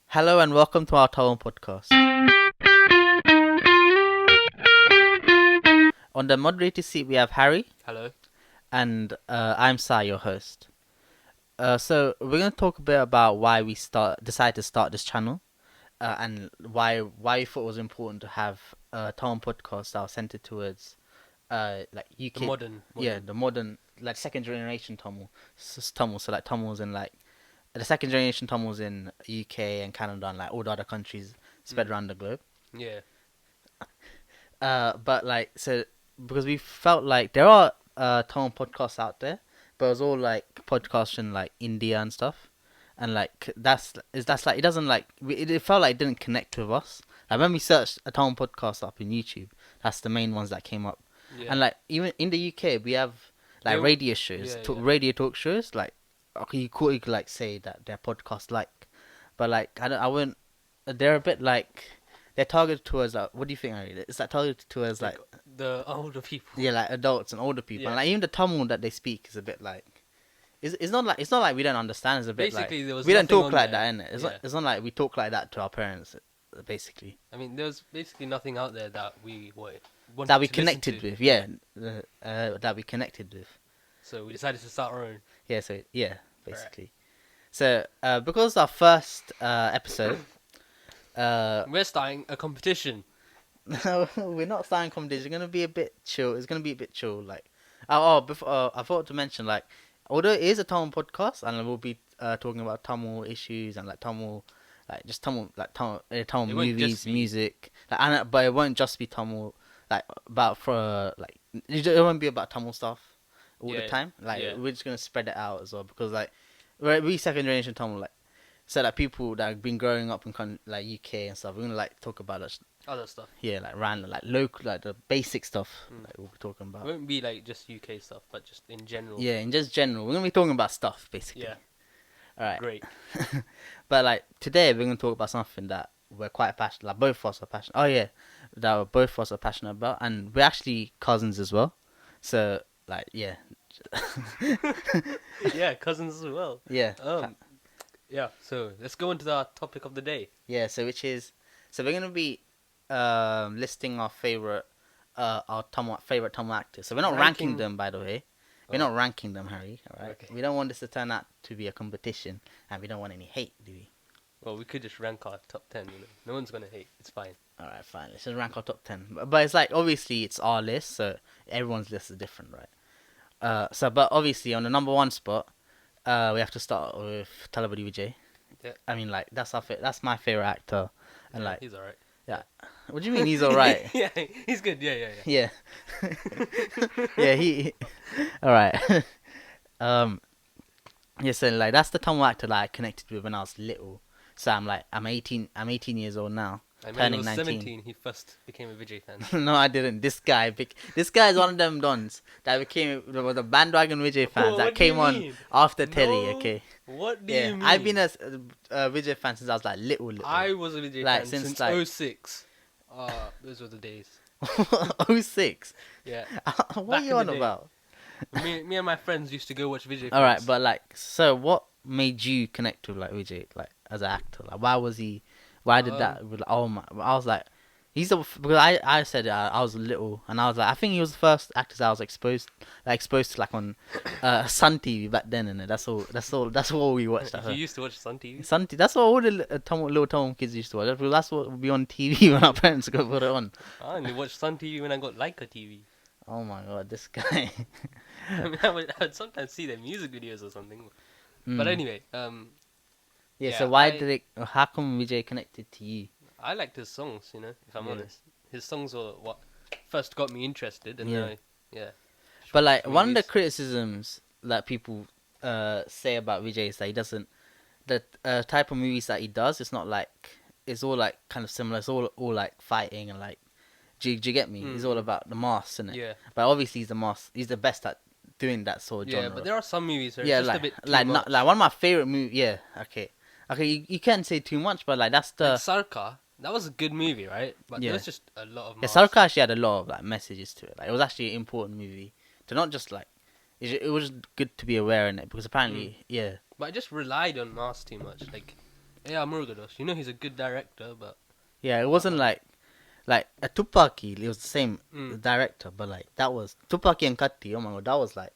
Hello and welcome to our Taiwan podcast. On the moderator seat, we have Harry, Hello. and I'm Sai, your host. So we're gonna talk a bit about why we decided to start this channel, and why we thought it was important to have a Taiwan podcast that was centered towards like UK, The modern. the modern like second generation Tamil, so like Tamils in like the second generation Tamils in UK and Canada and like all the other countries spread around the globe. Yeah. But like so because we felt like there are Tamil podcasts out there, but it was all like podcasts in like India and stuff, and like that's like it doesn't like it felt like it didn't connect with us. Like when we searched a Tamil podcast up in YouTube, that's the main ones that came up, Yeah. and like even in the UK we have like They- radio shows, yeah. radio talk shows. Like okay, you could like say that they're podcast like, but like I wouldn't. They're a bit like they're targeted towards like what do you think, Harry? Is that targeted towards like the older people. yeah, like adults and older people. Yeah. And like even the Tamil that they speak is a bit like it's not like we don't understand. It's a bit Basically, there like was we don't nothing talk on like there. that, innit? Yeah. It's not like we talk like that to our parents. Basically, I mean, there was basically nothing out there that we wanted that we to listen connected to. with, yeah, that we connected with, So we decided to start our own. yeah. So yeah, basically. So because our first episode, We're starting a competition. we're not starting competition. It's gonna be a bit chill. It's gonna be a bit chill. Like, before I forgot to mention, like, although it is a Tamil podcast, and we'll be talking about Tamil issues and like Tamil, like just Tamil, like Tamil It won't movies, just be- music, like, and but it won't just be Tamil, like about for like it won't be about Tamil stuff all the Yeah, time. Like, yeah. we're just gonna spread it out as well because like we second generation Tamil, like. So like people that have been growing up in like UK and stuff, we're gonna like talk about that. Other stuff. Yeah, like random, like local, like the basic stuff Mm. like we'll be talking It about. won't be like just UK stuff, but just in general. Yeah, in just general, we're gonna be talking about stuff basically. Yeah. All right. Great. But like today, we're gonna talk about something that we're quite passionate. Like both of us are passionate. Oh yeah, that both of us are passionate about, and we're actually cousins as well. So like yeah, Yeah, cousins as well. yeah, Yeah. So let's go into the topic of the day. yeah. So we're gonna be listing our favorite favorite Tamil actors. So we're not ranking Ranking- them, by the way. We're Oh. not ranking them, Harry. All right. Okay. We don't want this to turn out to be a competition, and we don't want any hate, do we? Well, we could just rank our top 10. No one's gonna hate. It's fine. All right, fine. Let's just rank our top 10. But it's like obviously it's our list, so everyone's list is different, right? But obviously on the number one spot, we have to start with Talabadi Vijay. Yeah. I mean, like that's my favorite actor, and Yeah, like, he's alright. what do you mean he's alright? Yeah, he's good. Yeah. Yeah. Yeah, all right. Yeah, so like that's the Tamil actor that I connected with when I was little. So I'm 18 years old now. I mean, Turning he was 19. 17. He first became a Vijay fan. No, I didn't. This guy is one of them dons that was a bandwagon Vijay fans that What do you came on mean? after telly, No. okay? What do Yeah, you mean? I've been a Vijay fan since I was like little. I was a Vijay Like, fan since, since like- 06. Those were the days. 06. Yeah. What Back are you in on the day. about? me and my friends used to go watch Vijay. All right, films. but like, so what made you connect with like Vijay, like as an actor? Like, why was he? Why did that? Oh my! I was like, because I said I was little, and I was like, I think he was the first actor that I was exposed to like on Sun TV back then, and that's all we watched. you used to watch Sun TV. Sun TV, that's what all the little Tamil kids used to watch. That's what would be on TV when our parents go put it on. I only watched Sun TV when I got Leica TV. Oh my god, this guy. I mean, I would sometimes see their music videos or something. But Mm. anyway, Yeah, yeah, so why I- did it? How come Vijay connected to you? I liked his songs. If I'm Yeah. honest, his songs were what first got me interested, and Yeah. then yeah. But like one of the movies. criticisms that people say about Vijay is that he doesn't the type of movies that he does. It's not like it's all like kind of similar. It's all like fighting and like. Do you get me? He's all about the mass, isn't it? Yeah, But obviously he's the mass. He's the best at doing that sort of yeah, genre. but there are some movies where yeah, it's just like a bit too like much. not like one of my favorite movies. Yeah, okay. You can't say too much, but like that's the Like Sarkar, that was a good movie, right? But Yeah. there was just a lot of yeah. mass. Sarkar actually had a lot of like messages to it. Like it was actually an important movie to not just like. It was good to be aware in it because apparently, yeah. But I just relied on mass too much. Like Yeah, Murugadosh. You know he's a good director, but Yeah, it wasn't like a Tupaki. It was the same mm, director, but like that was Tupaki and Katti. Oh my god, that was like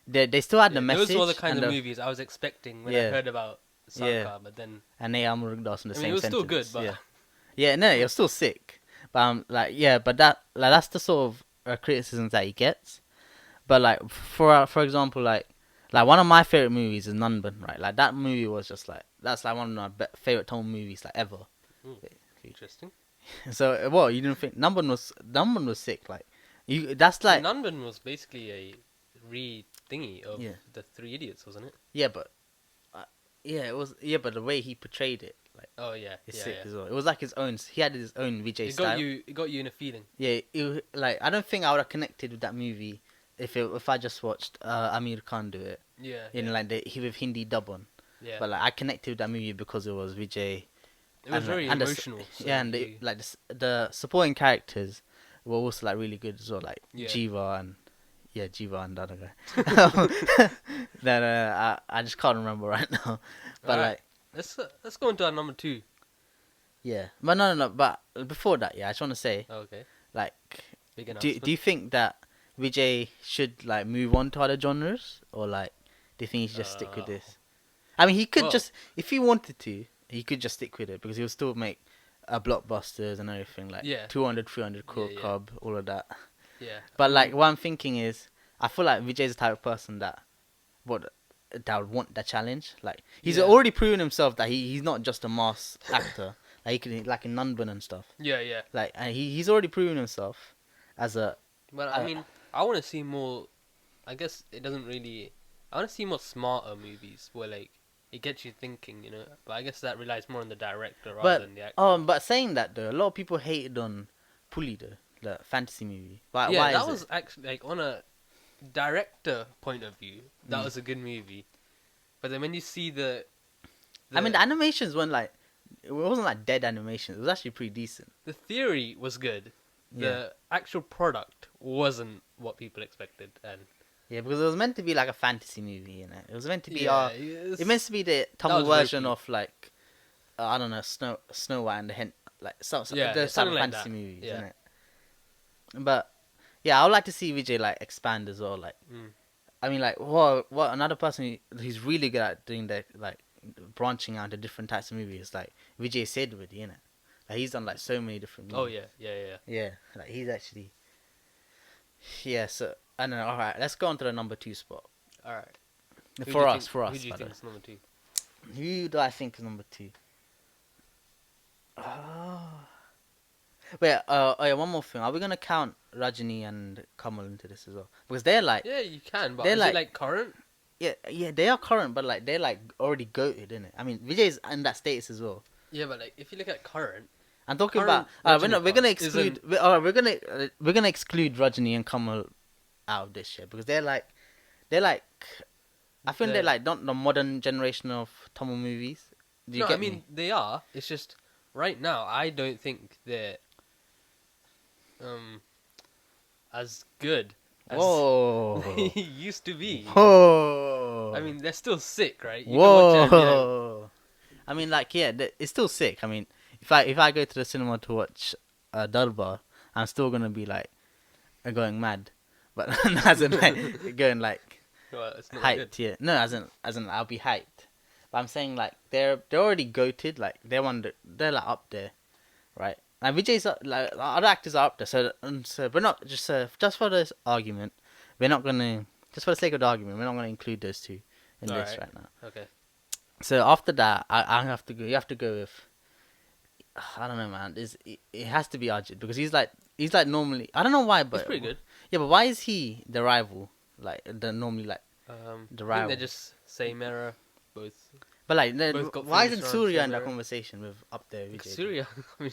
they still had the yeah, those were the message kind and of the movies I was expecting when I yeah heard about yeah Sarkar, but then and they Amurugdas in the I mean it same was still good, sentence. but Yeah, yeah, no, it was still sick. But like yeah, but that's the sort of criticisms that he gets. But like for example, like one of my favorite movies is Nanban, right? Like that movie was just like that's like one of my favorite Tamil movies like ever. mm, interesting. So what you didn't think Nanban was sick? Like you that's I mean, like Nanban was basically a re-thingy of yeah the Three Idiots, wasn't it? yeah but uh, yeah it was yeah but the way he portrayed it like Oh yeah, is yeah, sick yeah. as well. It was like his own. He had his own VJ style. It got you in a feeling. Yeah, like I don't think I would have connected with that movie if I just watched Amir Khan do it Yeah, in yeah, like he with Hindi dub on. yeah. But like I connected with that movie because it was Vijay It was very and emotional. So yeah, and you, like the supporting characters were also like really good as well, like yeah. Jiva and yeah, Jiva and the other guy. That I just can't remember right now. But Alright. like Let's go into our number 2. yeah, but no. But before that, yeah, I just want to say Okay, like, big do announcement. you think that Vijay should like move on to other genres, or like do you think he should just stick with this? I mean, he could well- just if he wanted to, he could just stick with it because he'll still make blockbusters and everything like Yeah. 200, 300 crore Yeah, yeah. club, all of that. Yeah, But like, what I'm thinking is, I feel like Vijay's the type of person that would want that challenge. Like, he's Yeah. already proven himself that he's not just a mass actor. Like he can like in Nanban and stuff. yeah, yeah. Like, and he's already proven himself as a But I mean, I want to see more. I guess it doesn't really. I want to see more smarter movies where like it gets you thinking, you know. But I guess that relies more on the director rather than the actor. But saying that though, a lot of people hated on Puli though, the fantasy movie. Why? Yeah, Why that is was it? actually like on a director point of view, that Mm. was a good movie. But then when you see the I mean, the animations weren't like it wasn't like dead animations. It was actually pretty decent. the theory was good. The actual product wasn't what people expected, and Yeah, because it was meant to be like a fantasy movie, you know. It was meant to be it's- it meant to be the was Tamil very version cute. of like I don't know, Snow White and the Hen like Yeah, those type something of like fantasy that. movies, Yeah. isn't it? But yeah, I would like to see Vijay like expand as well. Like, Mm. I mean, like what another person who's really good at doing that, like branching out to different types of movies, like Vijay Sethupathi, you know. Like he's done like so many different Oh movies. yeah. Yeah, like he's actually. Yeah, so I don't know. All right, let's go on to the number 2 spot All right. for us. Who do you by the think is number 2? way. Who do I think is number 2? Oh. Wait, oh yeah, one more thing. Are we gonna count Rajini and Kamal into this as well? Because they're like, Yeah, you can, but They're is like- it like current? yeah, they are current, but like they're like already goated, innit? I mean, Vijay's in that status as well. Yeah, but like if you look at current, I'm talking Current about. We're gonna Rajinikanth exclude. We're gonna exclude Rajini and Kamal out of this shit because they're like. I think they're like not the modern generation of Tamil movies. Do you no, get I mean me? they are. It's just right now I don't think they're as good as Whoa. they used to be. Whoa. I mean, they're still sick, right? You can watch it and be like, Whoa. I mean, like, yeah, it's still sick. I mean, if I go to the cinema to watch Darbar, I'm still gonna be like going mad, but as in like going like well, it's not hyped. good. Yeah, no, as in I'll be hyped. But I'm saying like they're already goated. Like they're they're like up there, right? And Vijay's like other actors are up there. So we're not just for this argument, we're not gonna just for the sake of the argument, we're not gonna include those two in this Alright. right now. Okay. So after that, I have to go. You have to go with. I don't know, man. It has to be Ajit because he's like normally. I don't know why, but It's pretty good. Yeah, but why is he the rival? Like the normally like the I think rival. they're just same era, both. But like, both got why famous isn't around Surya same in that era. conversation with up there? Vijay? Surya,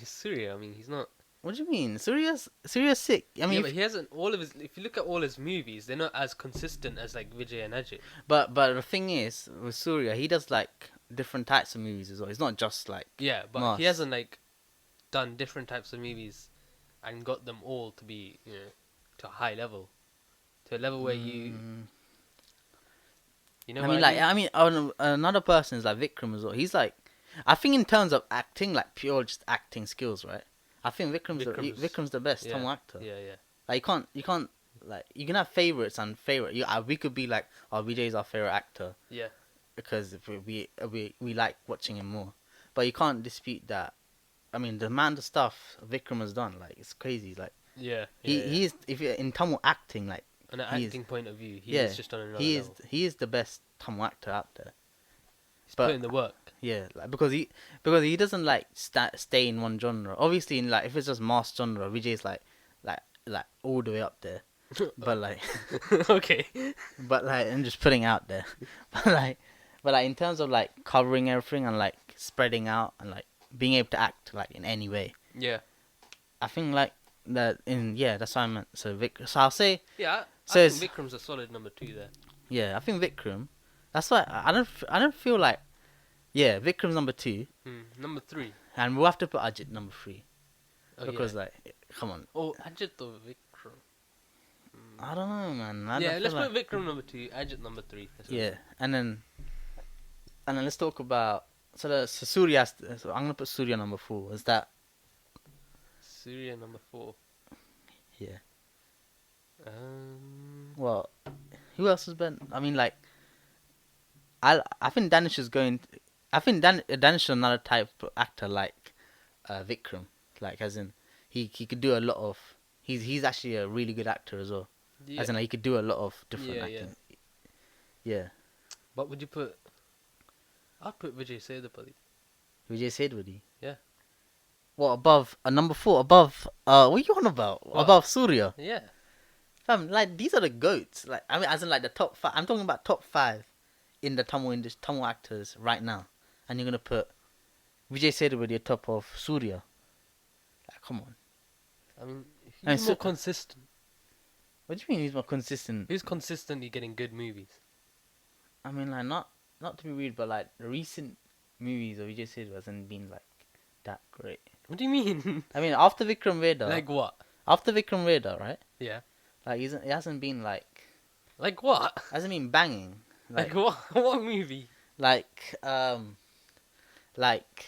Surya. I mean, he's not. What do you mean? Surya's sick. I mean, yeah, but he hasn't. All of his. If you look at all his movies, they're not as consistent as like Vijay and Ajit. but the thing is with Surya, he does like different types of movies as well. It's not just like Yeah, but Must. he hasn't like done different types of movies and got them all to be, you know, to a high level, to a level where you know. I what mean, like, I mean, another person is like Vikram as well. He's like, I think in terms of acting, like pure just acting skills, right? I think Vikram's- Vikram's the best Yeah. Tamil actor. Yeah, yeah. Like you can't like you can have favorites and favorite. We could be like, oh, Vijay is our favorite actor Yeah. because if we like watching him more, but you can't dispute that. I mean, the amount of stuff Vikram has done, like it's crazy. Like Yeah. he is if you're in Tamil acting, like On an he is- acting point of view, he yeah, is just on another he is level. he is the best Tamil actor out there. He's but- putting the work. Yeah, like because he doesn't like stay in one genre. Obviously, in like if it's just mass genre, Vijay's like all the way up there. But like, Okay. I'm just putting out there. But like in terms of like covering everything and like spreading out and like being able to act like in any way, Yeah. I think like that's what I meant. So I'll say Yeah. So I it's- think Vikram's a solid number 2 there. I think Vikram. That's why I don't feel like Vikram's number 2, Number 3. and we'll have to put Ajit number 3 Oh, because yeah. like come on. Oh, Ajit or Vikram? I don't know, man. Yeah, don't let's feel put Vikram number 2, Ajit number 3. Yeah, and then let's talk about so Surya. So I'm gonna put Surya number 4. Is that Surya number 4. yeah? Um, Well, who else has been? I mean, like I think Danish is going. I think Danish is another type of actor like Vikram. Like as in he could do a lot of. He's actually a really good actor as well. yeah. As in like, he could do a lot of different Yeah, acting. Yeah. But would you put? I'd put Vijay Sethupathi. Vijay Sethupathi. Yeah. What above number 4? Above what are you on about? What? Above Surya. Yeah. Fam, like these are the goats. Like I mean, as in like the top 5. I'm talking about top 5 in the Tamil actors right now, and you're gonna put Vijay Sethupathi at top of Surya. Like, come on. I mean, And he's so- more consistent. What do you mean he's more consistent? He's consistently getting good movies. I mean, like not to be weird, but like the recent movies of Vijay Sethupathi hasn't been like that great. What do you mean? I mean, after Vikram Vedha, Like what? after Vikram Vedha, right? Yeah. Like it hasn't been like Like what? hasn't been banging. Like what? What movie? like like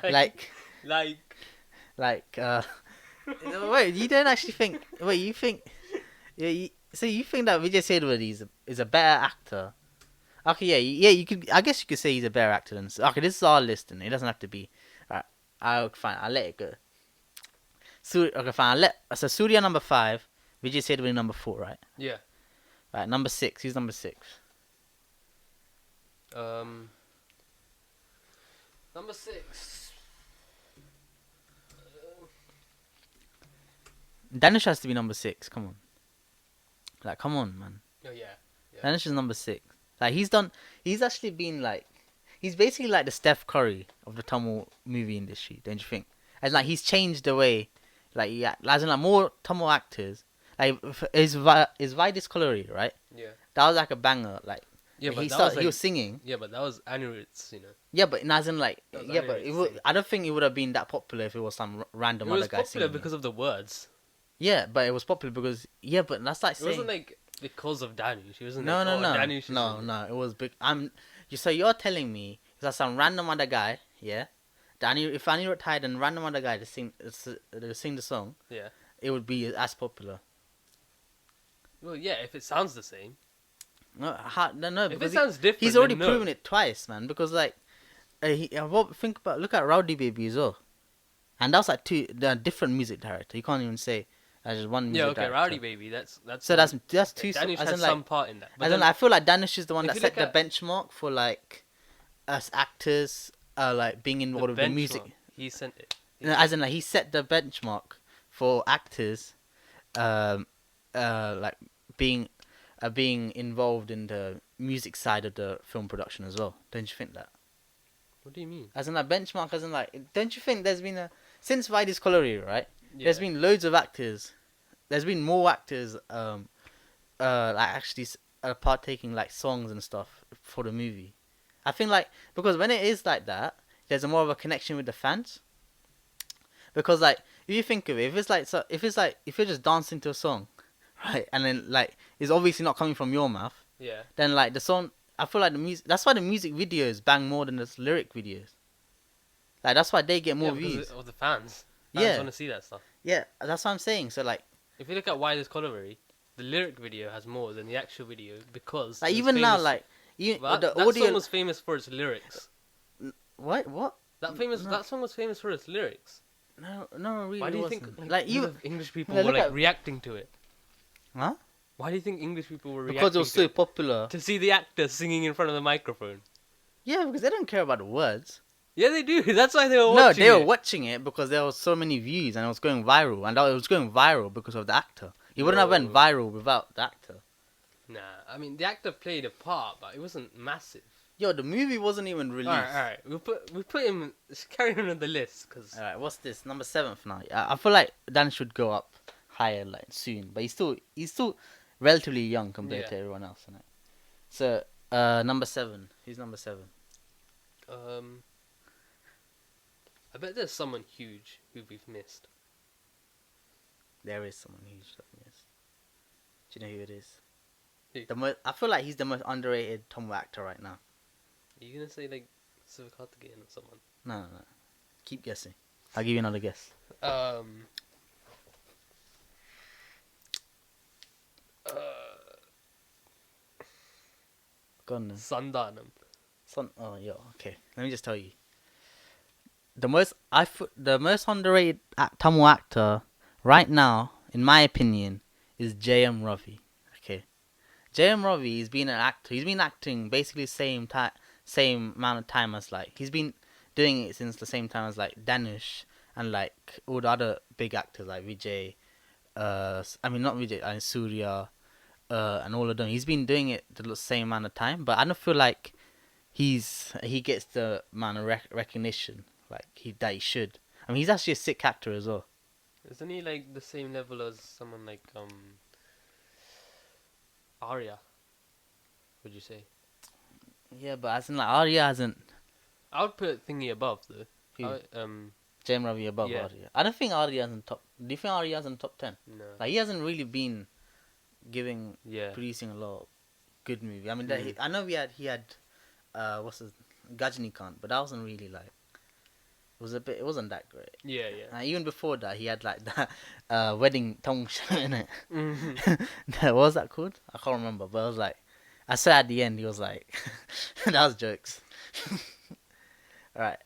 like like like wait, you don't actually think you think so you think that Vijay Sethupathi is a better actor? Okay, you could, I guess you could say he's a better actor than, okay, this is our list and it doesn't have to be, alright, fine, I'll let it go. Okay, fine, so Surya number 5, Vijay Sethupathi number 4, right? Yeah. Right, number 6, who's number 6? Number 6. Danish has to be number 6, come on. Like, come on, man. Oh yeah. Danish is number 6. Like, he's actually been like, he's basically like the Steph Curry of the Tamil movie industry, don't you think? As like, he's changed the way, like, as in like more Tamil actors, like, is Vaidis Colori, right? Yeah. That was like a banger, like, Yeah, but he was singing. Yeah, but that was Anirudh's, you know. Yeah, but as in like, That was yeah, but Anirudh's thing. I don't think it would have been that popular if it was some random It was other guy popular singing. because of the words. Yeah, but it was popular because, yeah, but that's like It saying. wasn't like because of Danush. It wasn't No, like, no, oh, no, Danush is no, in it. no. It was big. So you're telling me that some random other guy, yeah, if Anirudh hired a random other guy to sing the song, Yeah. it would be as popular. Well, yeah, if it sounds the same. No, If because it sounds different, he's already then no. proven it twice, man. Because like, look at Rowdy Baby as well, and that's like they're different music director. You can't even say that's just one music Yeah, okay, director. Rowdy Baby. That's So that's two. Danush as has in, like, some part in that. But as in, then, I feel like Danish is the one if that you set look the at- benchmark for like us actors, like being involved with the music. benchmark, he sent it. No, as in, like, he set the benchmark for actors, like being involved in the music side of the film production as well. Don't you think that? What do you mean? As in, like, benchmark, as in, like, don't you think there's been since Vaidis Colori, right? Yeah. There's been loads of actors. There's been more actors, like actually partaking like songs and stuff for the movie. I think like because when it is like that, there's a more of a connection with the fans. Because like if you think of it, if you're just dancing to a song, right, and then like it's obviously not coming from your mouth, Yeah. then like the song I feel like the music. That's why the music videos bang more than the lyric videos. Like that's why they get more because views. of the fans. Fans Yeah, want to see that stuff. yeah, that's what I'm saying. So like If you look at Why This Colorway, the lyric video has more than the actual video because it was even now, famous- like you Well, the that audio. song was famous for its lyrics. What? No. That song was famous for its lyrics. No, no, really. Why do you wasn't. think like you? English people Yeah, were look like at- reacting to it? Huh? Why do you think English people were reacting Because it was to so it? popular. To see the actor singing in front of the microphone. Yeah, because they don't care about the words. Yeah, they do. That's why they were No, watching they were it. watching it because there was so many views and it was going viral, and it was going viral because of the actor. It wouldn't have went No. viral without the actor. Nah, I mean the actor played a part, but it wasn't massive. Yo, the movie wasn't even released. Alright. We put him. Let's carry him on the list because Alright, what's this? Number 7 for now. I feel like Dan should go up higher like soon, but he's still relatively young compared Yeah. to everyone else, innit? So, number 7. Who's number 7? I bet there's someone huge who we've missed. There is someone huge that we missed. Do you know who it is? Who? I feel like he's the most underrated Tamil actor right now. Are you gonna say like Sivakarthikeyan or someone? No. Keep guessing. I'll give you another guess. Go on then. Sandhanam. Oh, yo, okay. Let me just tell you. The most underrated Tamil actor right now, in my opinion, is J.M. Ravi. Okay, J.M. Ravi has been an actor. He's been acting basically same amount of time as like he's been doing it since the same time as like Danish and like all the other big actors like Vijay. I mean not Vijay, Surya, and all of them. He's been doing it the same amount of time, but I don't feel like he gets the amount of recognition like that he should. I mean, he's actually a sick actor as well. Isn't he like the same level as someone like Arya? Would you say? Yeah, but as in like Arya hasn't. I would put Thingy above though. Who? I, J.M. Ravi above Yeah. Arya. I don't think Arya's in top. Do you think Arya's in top 10? no. Like he hasn't really been Yeah. producing a lot of good movies. I mean, Mm. I know he had what's his Gajinikanth, but that wasn't really like. It wasn't that great. Yeah. Even before that, he had like that wedding tongue show in it. Mhm. What was that called? I can't remember, but I was like, I saw at the end he was like, that was jokes. Alright.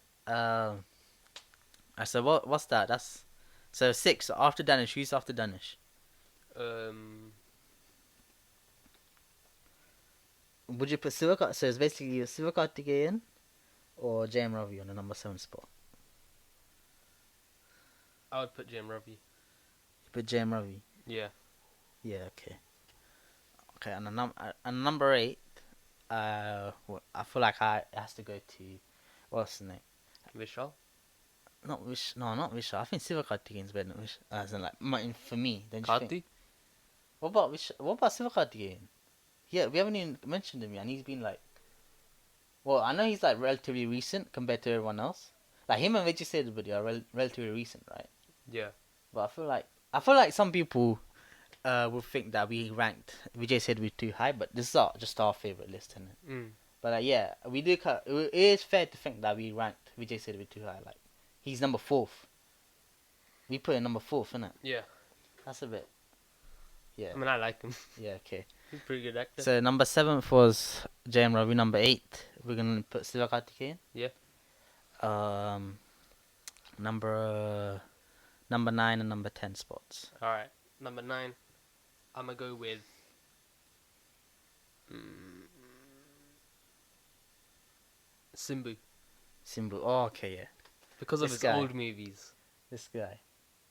So what's that? That's so 6 so after Danish. Who's after Danish? Would you put Sivakarthikeyan? So it's basically Sivakarthikeyan or J.M. Ravi on the number 7 spot. I would put J.M. Ravi. You put J.M. Ravi. Yeah. Yeah. Okay. Okay. And number 8. I feel like it has to go to what's the name? Vishal. Not Vishal. I think Sivakarthikeyan's better than Vishal. As in, like, for me. Don't you think? Karthi. What about Sivakarthikeyan? Yeah, we haven't even mentioned him yet, and he's been like. Well, I know he's like relatively recent compared to everyone else. Like him and Vijay Sethupathi are relatively recent, right? Yeah. But I feel like some people would think that we ranked Vijay Sethupathi too high, but this is just our favorite list, isn't it? Mm. But yeah, we do. It is fair to think that we ranked Vijay Sethupathi too high. Like he's number 4th. We put him number 4th, innit? Yeah. That's a bit. Yeah. I mean, I like him. Yeah. Okay. He's a pretty good actor. So number 7th was J.M. Ravi. Number 8, we're gonna put Sivakarthikeyan. Yeah. Number 9 and number 10 spots. All right. Number 9. I'm gonna go with. Simbu. Simbu. Oh, okay, yeah. Because of This his guy. old movies. This guy.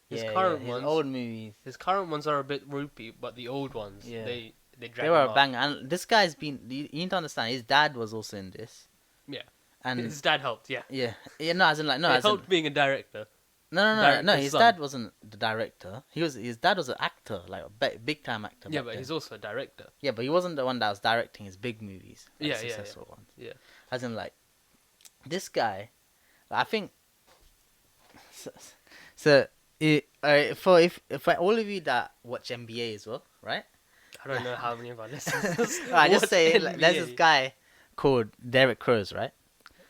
His Yeah, current his ones. old movies. His current ones are a bit ropey, but the old ones, Yeah. they drag They were him a up. banger. And this guy's been. You need to understand. His dad was also in this. Yeah. And His dad helped. Yeah. yeah. No, as in like no, He as in, helped being a director. no. director's His son. dad wasn't the director. His dad was an actor, like a big time actor. Yeah, back but then. he's also a director. Yeah, but he wasn't the one that was directing his big movies. Like Yeah, yeah, successful ones. Yeah. As in, like, this guy, I think. So for all of you that watch NBA as well, right? I don't know how many of our listeners. I just watch say like, there's this NBA. guy called Derek Crows, right?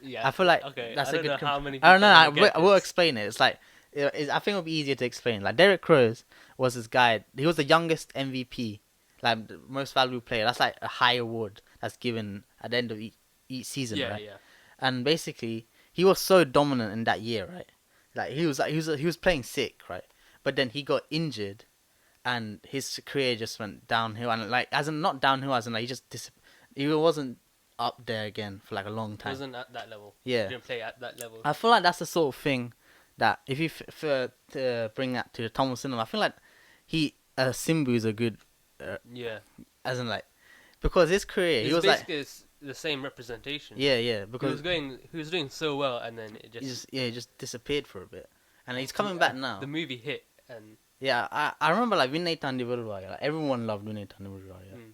Yeah. I feel like Okay. that's I a don't good. know how many I don't people know. are gonna get I will this. explain it. It's like I think it'll be easier to explain. Like Derek Crows was this guy. He was the youngest MVP, like the most valuable player. That's like a high award that's given at the end of each season, Yeah, right? yeah. And basically, he was so dominant in that year, right? Like he was playing sick, right? But then he got injured, and his career just went downhill. And like as in not downhill, as in like he wasn't up there again for like a long He time. wasn't at that level. Yeah. He didn't play at that level. I feel like that's the sort of thing that if you to bring that to the Tamil cinema, I feel like Simbu is a good, Yeah. as in like, because his career, he It's was like, basically the same representation. yeah, He because was doing so well, and then it just he just disappeared for a bit, and he's coming back now. The movie hit, and Yeah, I remember like Vinay Tandivururaya, like everyone loved Vinay Tandivururaya. Mm.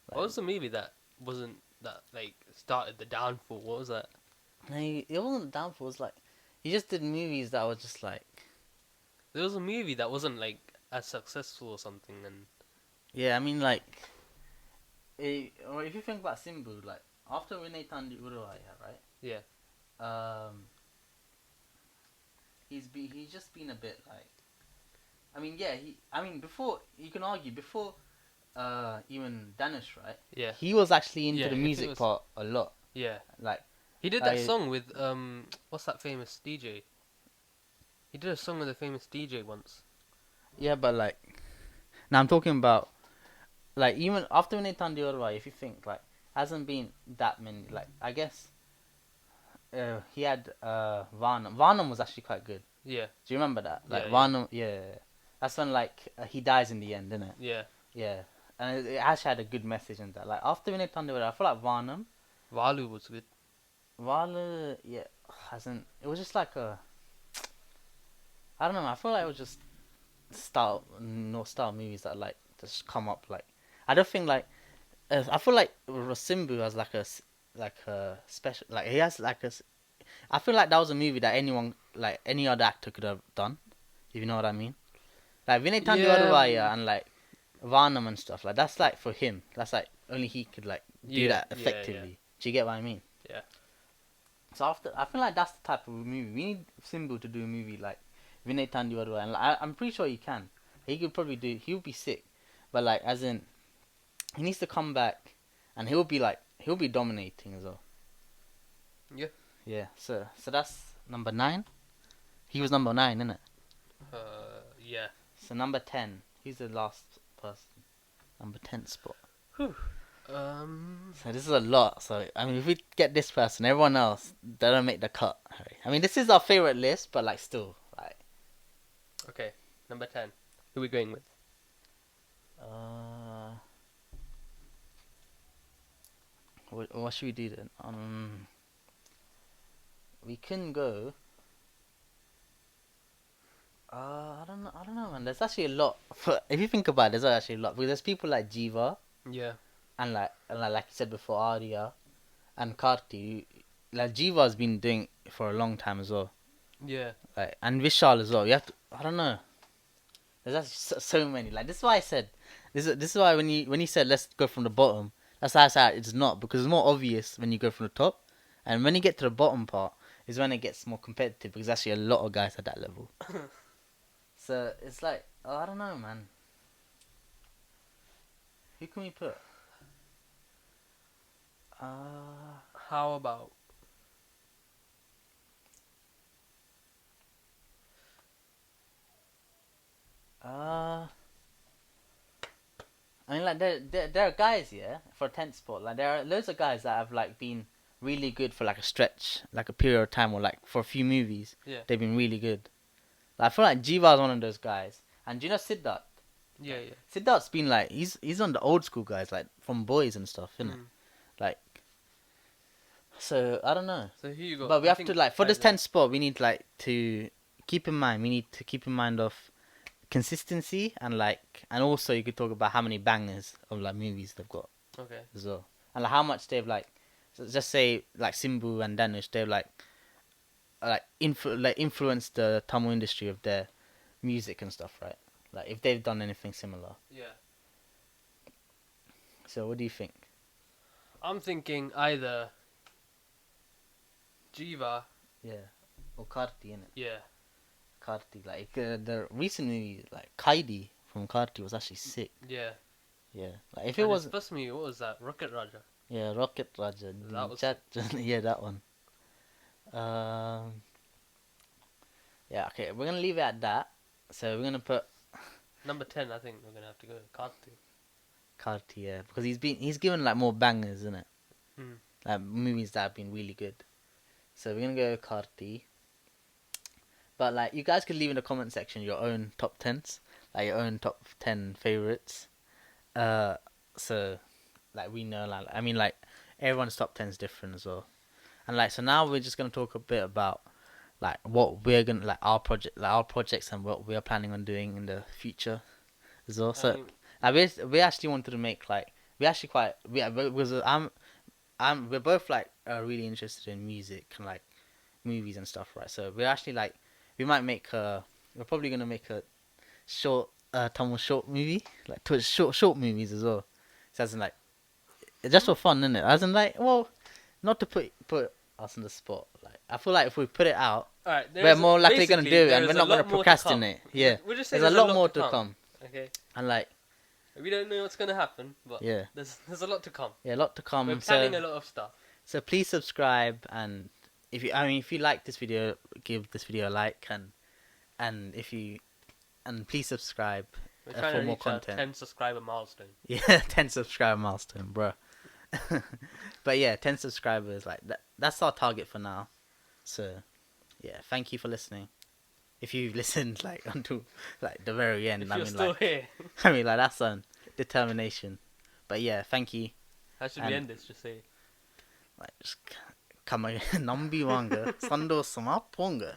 Like, what was the movie that wasn't that like started the downfall? What was that? it wasn't downfall. It was like he just did movies that were just like, There was a movie that wasn't like as successful or something, and yeah, I mean like, or if you think about Simbu, like after Vinay Tandivururaya, right? yeah, He's just been a bit like, I mean before you can argue before even Danish, right? yeah, He was actually into Yeah, the I think music it was- part a lot. yeah. Like He did that I- song with what's that famous DJ? He did a song with a famous DJ once. yeah, but like now I'm talking about like even after Vinay Tandivururaya, if you think like hasn't been that many, like I guess he had Varnam. Varnam was actually quite good. Yeah, Do you remember that? Like Yeah, Varnam, yeah. That's when like he dies in the end, isn't it? yeah. Yeah, and it actually had a good message in that. Like after Vinay Tandivururaya, I feel like Varnam, Valu was good. Vala, yeah, hasn't. It was just like I don't know. I feel like it was just style movies that like just come up. Like I don't think like I feel like Simbu has like like a special, like he has like I feel like that was a movie that anyone, like any other actor could have done, if you know what I mean. Like Vinay Tandivururaya and like Varnam and stuff, like that's like for him. That's like only he could like do that effectively. Do you get what I mean? Yeah. So I feel like that's the type of movie we need. Simbu to do a movie like Vinay Tandivururaya, and like, I'm pretty sure he can. He could probably do. He'll be sick, but like as in, he needs to come back, and he'll be dominating as well. Yeah. Yeah. So that's number 9. He was number 9, isn't it? Yeah. So number 10. He's the last person. Number 10 spot. So this is a lot. So I mean, if we get this person, everyone else they don't make the cut. I mean, this is our favorite list, but like still, like. Okay, number 10. Who are we going with? What should we do then? We can go. I don't know. I don't know, man. There's actually a lot. If you think about it, there's actually a lot because there's people like Jiva Yeah. and like you said before, Arya and Karti. Like Jiva has been doing it for a long time as well. Yeah. Like and Vishal as well. You have to. I don't know. There's actually so many. Like this is why I said. This is why when you said let's go from the bottom, that's why I said it's not, because it's more obvious when you go from the top, and when you get to the bottom part is when it gets more competitive because actually a lot of guys at that level. So it's like, I don't know, man. Who can we put? How about I mean, like there are guys, yeah, for 10th spot. Like there are loads of guys that have like been really good for like a stretch, like a period of time, or like for a few movies. Yeah. They've been really good. Like, I feel like Jiva is one of those guys, and do you know Siddharth? Yeah, yeah. Siddharth's been like he's on the old school guys, like from Boys and stuff, isn't it? Like, so I don't know. So who you got? But we I have think to like for this Kaiser. 10th spot, we need like to keep in mind. We need to keep in mind of consistency and like, and also you could talk about how many bangers of like movies they've got Okay. as well, and like how much they've like. So just say like Simbu and Danish, they've like influenced the Tamil industry of their music and stuff, right? Like if they've done anything similar. Yeah. So what do you think? I'm thinking either Jiva. Yeah. Or Karti, innit? Yeah. Karti, like the recent movie, like Kaidi from Karti was actually sick. Yeah. Yeah, like if it And was, his first movie, what was that? Rocket Raja. yeah, Rocket Raja, That was yeah, that one. Um, yeah, okay, we're gonna leave it at that. So we're gonna put Number 10, I think we're gonna have to go with Karti. Karti, yeah, because he's given like more bangers, isn't it? Hmm. Like movies that have been really good. So we're gonna go Karti. But like, you guys could leave in the comment section your own top tens, like your own top 10 favorites. So like we know, like I mean, like everyone's top 10 is different as well. And like, so now we're just gonna talk a bit about like what we're gonna like our projects and what we are planning on doing in the future as well. So we actually wanted to make like we actually quite because we're both like really interested in music and like movies and stuff, right? So we're actually like we're probably gonna make a short Tamil short movie, like short movies as well. So as in like just for fun, isn't it? As in like, well, not to put us on the spot. Like I feel like if we put it out, Alright, we're more likely gonna do it, and we're not gonna more to procrastinate. come. Yeah, We're just saying there's a lot more to come. Okay. And like, We don't know what's gonna happen, but yeah, there's a lot to come. yeah, a lot to come. We're planning a lot of stuff. So please subscribe, and if you like this video, give this video a like, and please subscribe We're for trying to more reach our content. 10 subscriber milestone. Yeah, 10 subscriber milestone, bro. But yeah, 10 subscribers, like that's our target for now. So yeah, thank you for listening. If you've listened like until like the very end, If I you're mean still like here, I mean like that's determination. But yeah, thank you. how should we end this? Just say. Like just come again, Nambi Wanga, Sando Sama Ponga.